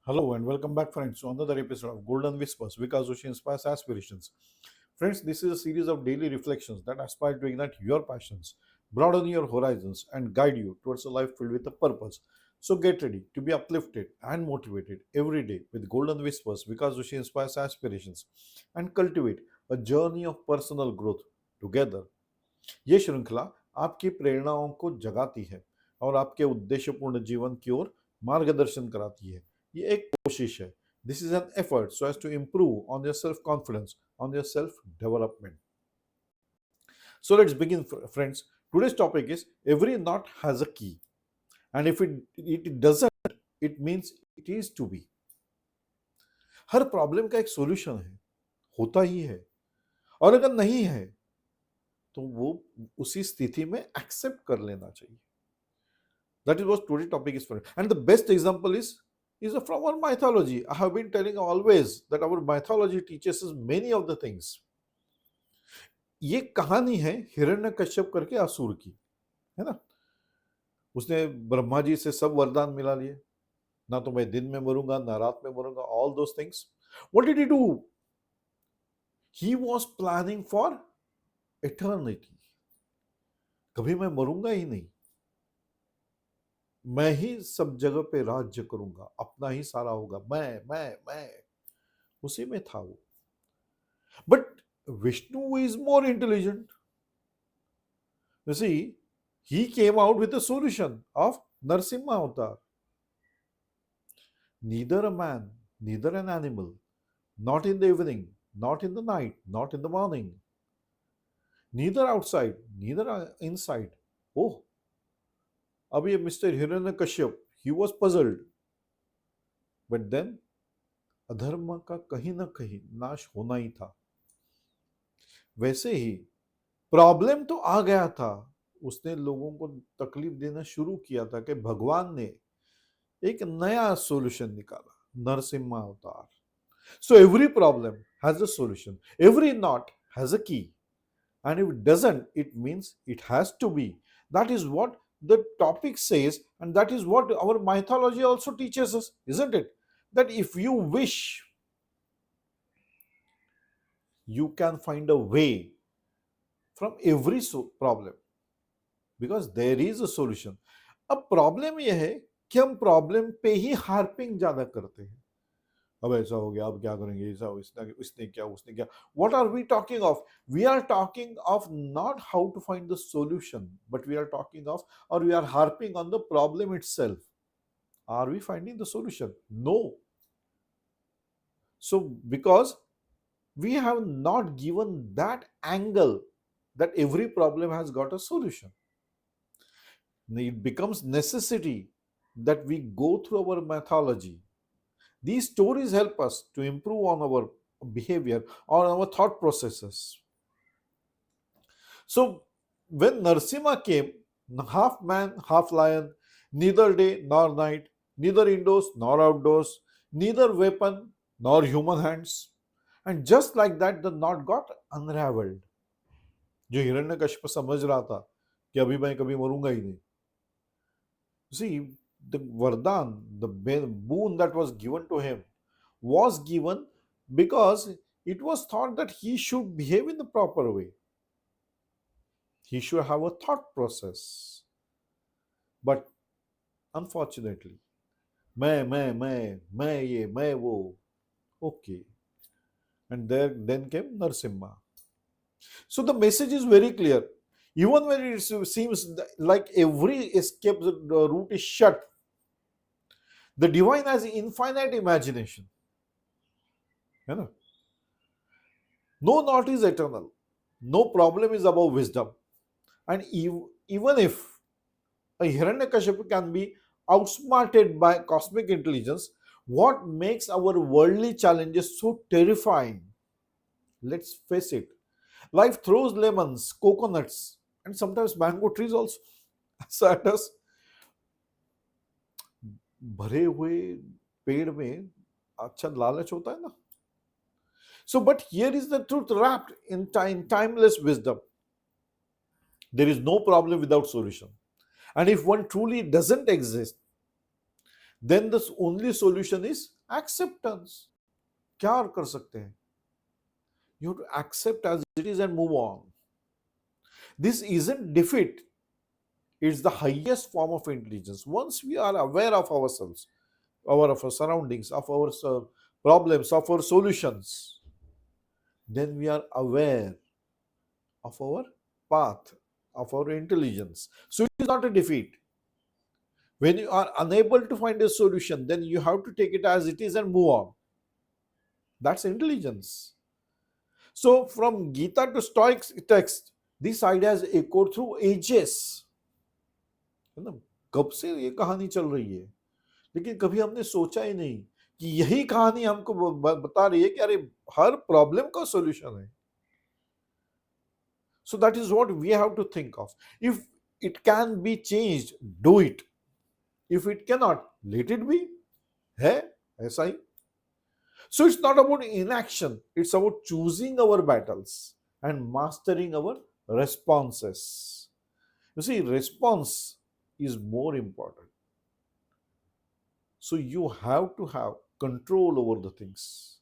Hello and welcome back, friends, to another episode of Golden Whispers, because Joshi inspires aspirations. Friends, this is a series of daily reflections that aspire to ignite your passions, broaden your horizons, and guide you towards a life filled with a purpose. So get ready to be uplifted and motivated every day with Golden Whispers, because Joshi inspires aspirations, and cultivate a journey of personal growth together. ये श्रृंखला आपकी प्रेरणाओं को जगाती है और आपके उद्देश्यपूर्ण जीवन की ओर मार्गदर्शन कराती है। ये एक कोशिश है। This is an effort so as to improve on your self confidence, on your self development. So let's begin, friends. Today's topic is every knot has a key, and if it doesn't, it means it is to be. Her problem का एक solution है, होता ही है, और अगर नहीं है तो वो उसी स्थिति में एक्सेप्ट कर लेना चाहिए. That is what today's topic is for. And the best example is from our mythology. I have been telling always that our mythology teaches us many of the things. ये कहानी है हिरण्यकश्यप करके असुर की, है ना. उसने ब्रह्मा जी से सब वरदान मिला लिए, ना तो मैं दिन में मरूंगा ना रात में मरूंगा, all those things. What did he do? He was planning for eternity. कभी मैं मरूंगा ही नहीं, मैं ही सब जगह पे राज्य करूंगा, अपना ही सारा होगा, मैं उसी में था वो. But Vishnu is more intelligent. You see, he came out with the solution of Narasimha avatar. Neither a man, neither an animal, not in the evening, not in the night, not in the morning, neither outside, neither inside. Oh, अब ये mister Hiranyakashyap, he was puzzled. But then अधर्म का कहीं ना कहीं नाश होना ही था. वैसे ही प्रॉब्लम तो आ गया था, उसने लोगों को तकलीफ देना शुरू किया था कि भगवान ने एक नया सॉल्यूशन निकाला, नरसिम्हा अवतार. So every problem has a solution, every not has a की, and if it doesn't, it means it has to be. That is what the topic says, and that is what our mythology also teaches us, isn't it? That if you wish, you can find a way from every problem, because there is a solution. अब problem यह है कि हम problem पे ही harping ज्यादा करते हैं. अब ऐसा हो गया, अब क्या करेंगे, ऐसा इसने क्या, उसने क्या. What are we talking of? We are talking of not how to find the solution, but we are talking of, और we are harping on the problem itself. Are we finding the solution? No. So because we have not given that angle that every problem has got a solution, it becomes necessity that we go through our mythology. These stories help us to improve on our behavior or our thought processes. So when Narsimha came, half man, half lion, neither day nor night, neither indoors nor outdoors, neither weapon nor human hands, and just like that the knot got unraveled. जो हिरण्यकश्यप समझ रहा था कि अभी मैं कभी मरूंगा ही नहीं. See, the Vardhan, the boon that was given to him, was given because it was thought that he should behave in the proper way. He should have a thought process. But unfortunately, मैं ये, मैं वो. Okay. And then came Narsimha. So the message is very clear. Even when it seems like every escape route is shut, the divine has infinite imagination. है ना? No knot is eternal. No problem is above wisdom. And even if a Hiranyakashipu can be outsmarted by cosmic intelligence, what makes our worldly challenges so terrifying? Let's face it. Life throws lemons, coconuts, and sometimes mango trees also at us. भरे हुए पेड़ में अच्छा लालच होता है ना. So, but here is the truth wrapped in timeless wisdom. There is no problem without solution. And if one truly doesn't exist, then the only solution is acceptance. क्या और कर सकते हैं? You have to accept as it is and move on. This isn't defeat. It's the highest form of intelligence. Once we are aware of ourselves, of our surroundings, of our problems, of our solutions, then we are aware of our path, of our intelligence. So it is not a defeat. When you are unable to find a solution, then you have to take it as it is and move on. That's intelligence. So from Gita to Stoic text, this idea has echoed through ages. है ना? कब से ये कहानी चल रही है, लेकिन कभी हमने सोचा ही नहीं कि यही कहानी हमको बता रही है कि अरे हर प्रॉब्लम का सॉल्यूशन है. So that is what we have to think of. If it can be changed, do it. If it cannot, let it be. है ऐसा ही. So it's not about inaction, it's about choosing our battles and mastering our responses. You see, response is more important. So you have to have control over the things.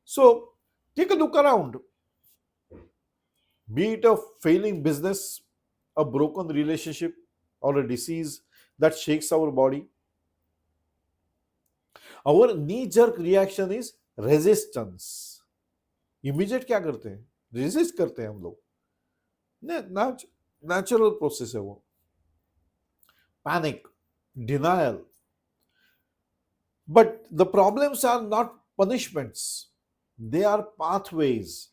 So take a look around. Be it a failing business, a broken relationship, or a disease that shakes our body. Our knee-jerk reaction is resistance. Immediate क्या करते हैं? Resist करते हैं हम लोग. Natural process है वो. Panic, denial. But the problems are not punishments. They are pathways.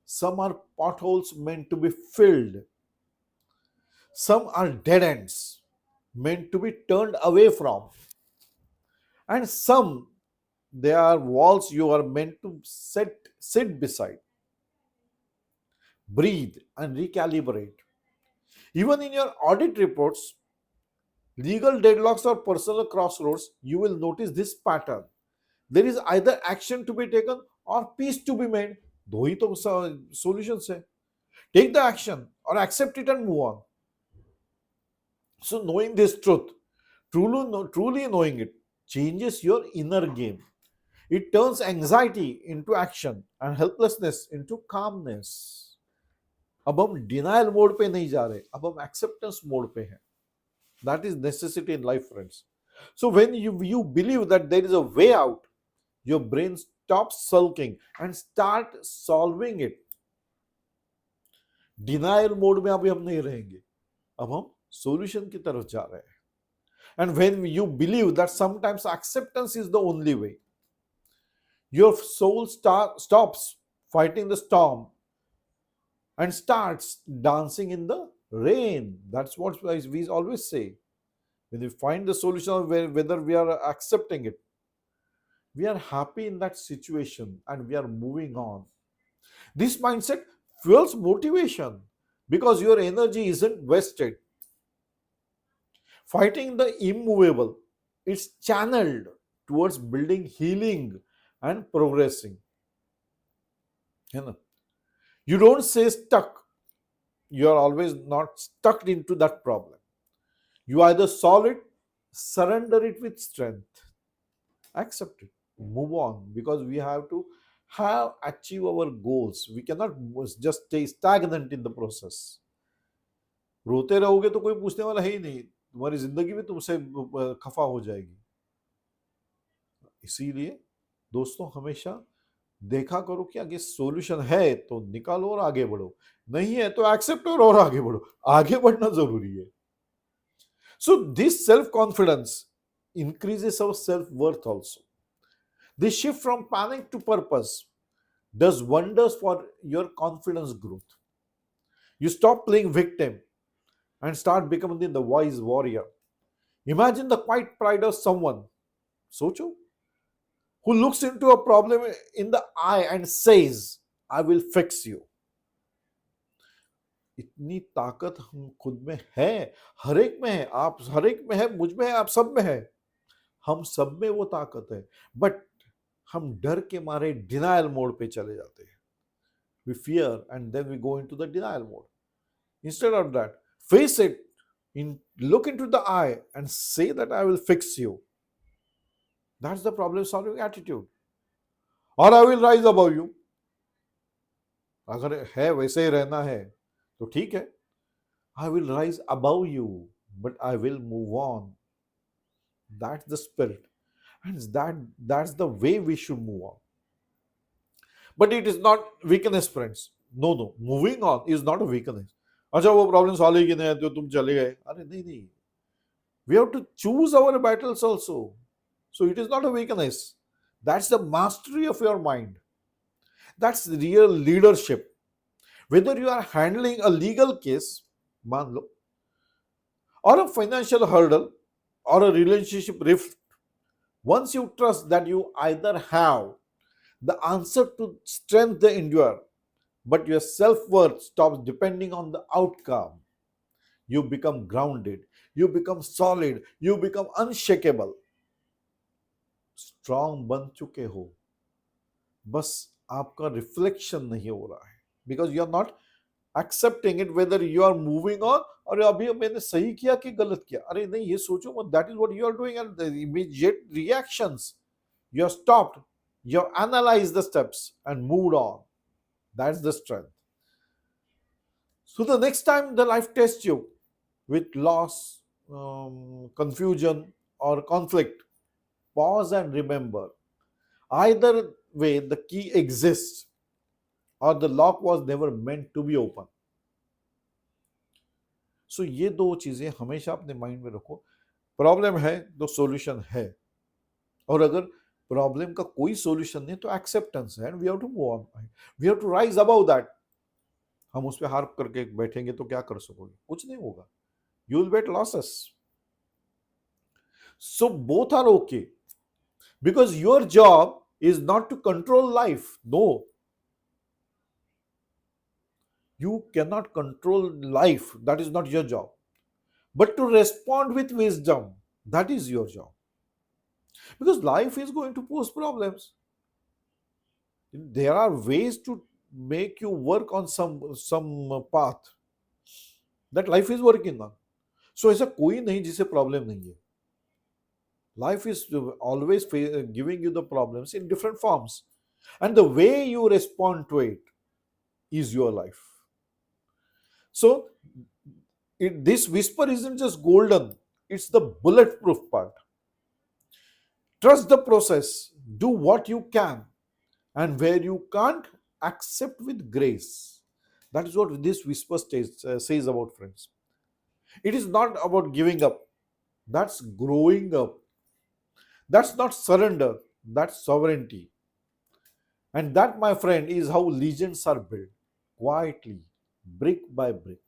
Some are potholes meant to be filled. Some are dead ends meant to be turned away from. And some, they are walls you are meant to sit beside. Breathe and recalibrate. Even in your audit reports, legal deadlocks or personal crossroads, you will notice this pattern. There is either action to be taken or peace to be made. दो ही तो solutions है. Take the action or accept it and move on. So knowing this truth, truly knowing it, changes your inner game. It turns anxiety into action and helplessness into calmness. अब हम denial mode पे नहीं जा रहे, अब हम acceptance mode पे हैं. That is necessity in life, friends. So when you believe that there is a way out, your brain stops sulking and start solving it. Denial mode में अभी हम नहीं रहेंगे, अब हम solution की तरफ जा रहे हैं. And when you believe that sometimes acceptance is the only way, your soul stops fighting the storm and starts dancing in the rain. That's what we always say. When we find the solution, whether we are accepting it, we are happy in that situation and we are moving on. This mindset fuels motivation because your energy isn't wasted fighting the immovable. It's channeled towards building healing and progressing. You don't stay stuck. You are always not stuck into that problem. You either solve it, surrender it with strength, accept it, move on, because we have to achieve our goals. We cannot just stay stagnant in the process. रोते रहोगे तो कोई पूछने वाला है ही नहीं, तुम्हारी जिंदगी भी तुमसे खफा हो जाएगी. इसीलिए दोस्तों हमेशा देखा करो कि आगे सॉल्यूशन है तो निकालो और आगे बढ़ो, नहीं है तो एक्सेप्ट करो और आगे बढ़ो. आगे बढ़ना जरूरी है. So this self-confidence increases our self-worth also. This shift from panic to purpose does wonders for your confidence growth. You stop playing victim and start becoming the wise warrior. Imagine the quiet pride of someone, socho, who looks into a problem in the eye and says, I will fix you. इतनी ताकत हम खुद में है, हर एक में है, आप हर एक में है, मुझ में है, आप सब में है. हम सब में वो ताकत है, बट हम डर के मारे डिनायल मोड पे चले जाते हैं. We fear and then we go into the denial mode. Instead of that, face it, look into the eye and say that I will fix you. That's the problem solving attitude. और I will rise above you, अगर है वैसे ही रहना है तो ठीक है, I will rise above you, but I will move on. That's the spirit, and that's the way we should move on. But it is not weakness, friends. No, no, moving on is not a weakness. अच्छा वो problem solve ही की नहीं है तो तुम चले गए, अरे नहीं नहीं, we have to choose our battles also. So it is not a weakness. That's the mastery of your mind. That's real leadership. Whether you are handling a legal case, मान लो, or a financial hurdle, or a relationship rift, once you trust that you either have the answer to strength the endure, but your self-worth stops depending on the outcome, you become grounded, you become solid, you become unshakable. Strong बन चुके हो, बस आपका reflection नहीं हो रहा है, because you are not accepting it whether you are moving on, और अभी मैंने सही किया कि गलत किया, अरे नहीं ये सोचो मत, that is what you are doing, and the immediate reactions, you have stopped, you have analyzed the steps and moved on. That's the strength. So the next time the life tests you with loss, confusion, or conflict, pause and remember, either way the key exists, or the lock was never meant to be open. So ये दो चीजें हमेशा अपने mind में रखो. Problem है तो solution है, और अगर प्रॉब्लम का कोई सॉल्यूशन नहीं तो एक्सेप्टेंस है, and we have to move on, we have to rise above that. हम उस पर हार्प करके बैठेंगे तो क्या कर सकोगे, कुछ नहीं होगा, you will get losses. So both are okay, because your job is not to control life. No, you cannot control life, that is not your job, but to respond with wisdom, that is your job, because life is going to pose problems. There are ways to make you work on some path that life is working on. So ऐसा कोई नहीं जिसे problem नहीं है. Life is always giving you the problems in different forms, and the way you respond to it is your life. So this whisper isn't just golden, it's the bulletproof part. Trust the process, do what you can, and where you can't, accept with grace. That is what this whisper says about, friends. It is not about giving up, that's growing up. That's not surrender, that's sovereignty. And that, my friend, is how legends are built, quietly, brick by brick.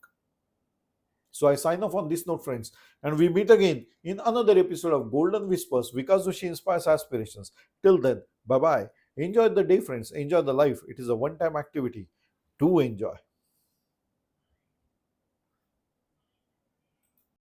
So I sign off on this note, friends, and we meet again in another episode of Golden Whispers. Vikas Joshi inspires aspirations. Till then, bye bye. Enjoy the day, friends. Enjoy the life. It is a one-time activity. Do enjoy.